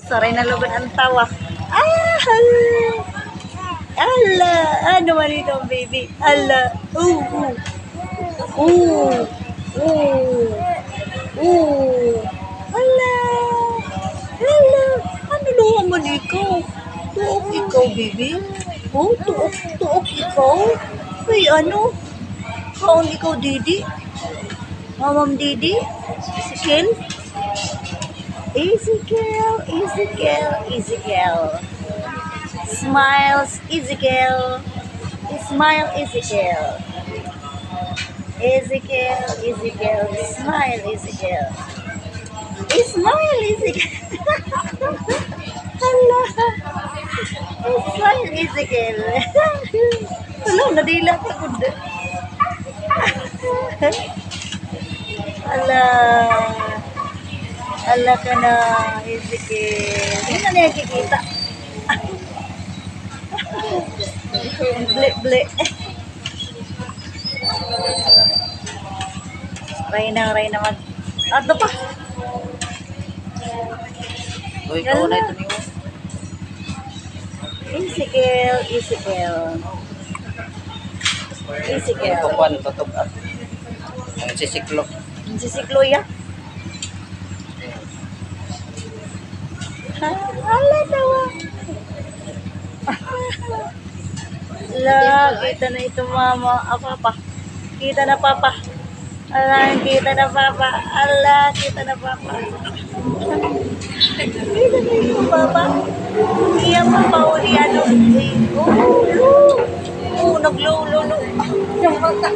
Saray na lugod ang tawa. Ah, hala. Ala. Ano man ito, baby? Ala. Ooh. Ooh. Ooh. Ooh. Ala. Ala. Ano doon man ikaw? Tuok ikaw, baby? Oh, tuok ikaw? Uy, ano? Kaon ikaw, Didi? Mamam Didi? Ezekiel? Ezekiel. Smiles, Ezekiel. Smile, Ezekiel. Ezekiel. Smile, Ezekiel. Smile, Ezekiel. Hala. Smile, Ezekiel. Hala, nadila ka gud. Ala ka na, Ezekiel. Hindi na niya kikita. Ble. Rayna mag... Ato pa. Uy, ikaw na ito niyo. Ezekiel. Kukuan, tutog at ang sisiklo. Sisiklo ya. Ala tawa. La, kita na ito mama. Papa. Kita na papa. Ala, kita na papa. Kita na ito papa. Iya papa uli ano. Oh, naglo. Yung mata.